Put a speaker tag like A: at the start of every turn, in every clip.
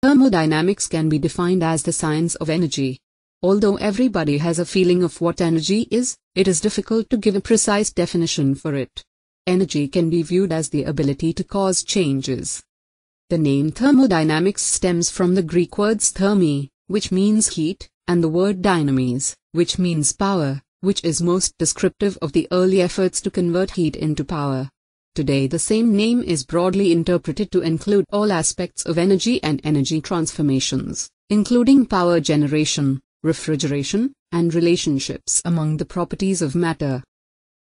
A: Thermodynamics can be defined as the science of energy. Although everybody has a feeling of what energy is, it is difficult to give a precise definition for it. Energy can be viewed as the ability to cause changes. The name thermodynamics stems from the Greek words thermi, which means heat, and the word dynamis, which means power, which is most descriptive of the early efforts to convert heat into power. Today the same name is broadly interpreted to include all aspects of energy and energy transformations, including power generation, refrigeration, and relationships among the properties of matter.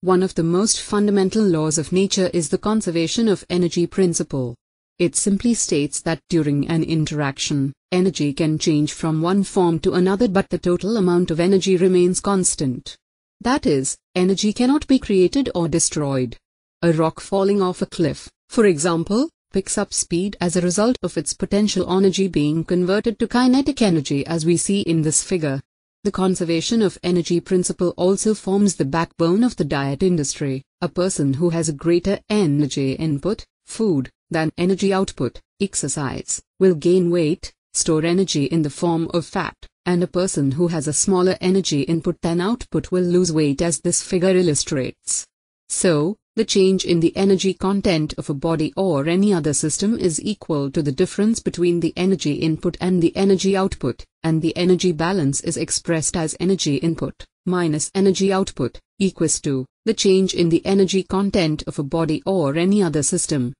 A: One of the most fundamental laws of nature is the conservation of energy principle. It simply states that during an interaction, energy can change from one form to another, but the total amount of energy remains constant. That is, energy cannot be created or destroyed. A rock falling off a cliff, for example, picks up speed as a result of its potential energy being converted to kinetic energy, as we see in this figure. The conservation of energy principle also forms the backbone of the diet industry. A person who has a greater energy input, food, than energy output, exercise, will gain weight, store energy in the form of fat, and a person who has a smaller energy input than output will lose weight, as this figure illustrates. So, the change in the energy content of a body or any other system is equal to the difference between the energy input and the energy output, and the energy balance is expressed as energy input minus energy output equals to the change in the energy content of a body or any other system.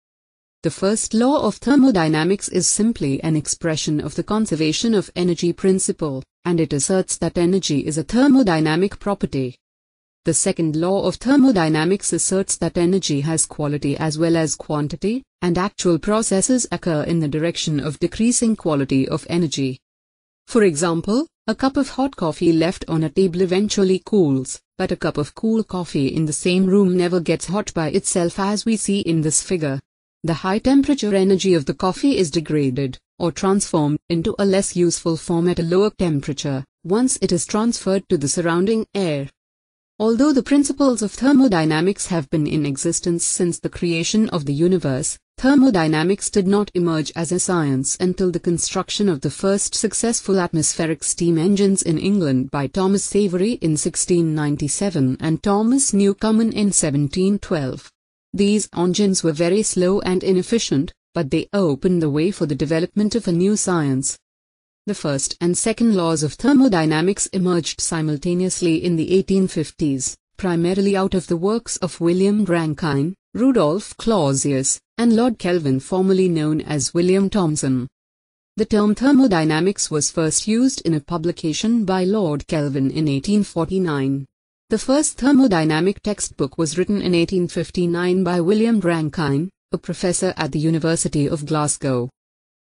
A: The first law of thermodynamics is simply an expression of the conservation of energy principle, and it asserts that energy is a thermodynamic property. The second law of thermodynamics asserts that energy has quality as well as quantity, and actual processes occur in the direction of decreasing quality of energy. For example, a cup of hot coffee left on a table eventually cools, but a cup of cool coffee in the same room never gets hot by itself, as we see in this figure. The high temperature energy of the coffee is degraded, or transformed, into a less useful form at a lower temperature, once it is transferred to the surrounding air. Although the principles of thermodynamics have been in existence since the creation of the universe, thermodynamics did not emerge as a science until the construction of the first successful atmospheric steam engines in England by Thomas Savery in 1697 and Thomas Newcomen in 1712. These engines were very slow and inefficient, but they opened the way for the development of a new science. The first and second laws of thermodynamics emerged simultaneously in the 1850s, primarily out of the works of William Rankine, Rudolf Clausius, and Lord Kelvin, formerly known as William Thomson. The term thermodynamics was first used in a publication by Lord Kelvin in 1849. The first thermodynamic textbook was written in 1859 by William Rankine, a professor at the University of Glasgow.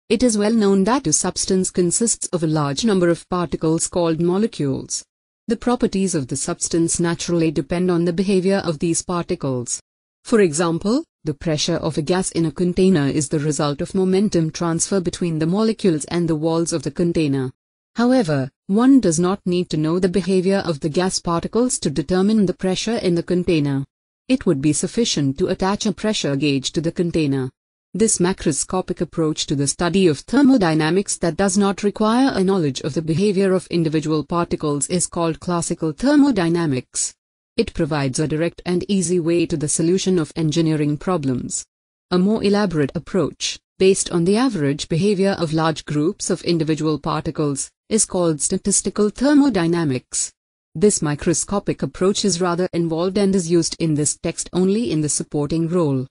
A: It is well known that a substance consists of a large number of particles called molecules. The properties of the substance naturally depend on the behavior of these particles. For example, the pressure of a gas in a container is the result of momentum transfer between the molecules and the walls of the container. However, one does not need to know the behavior of the gas particles to determine the pressure in the container. It would be sufficient to attach a pressure gauge to the container. This macroscopic approach to the study of thermodynamics that does not require a knowledge of the behavior of individual particles is called classical thermodynamics. It provides a direct and easy way to the solution of engineering problems. A more elaborate approach, based on the average behavior of large groups of individual particles, is called statistical thermodynamics. This microscopic approach is rather involved and is used in this text only in the supporting role.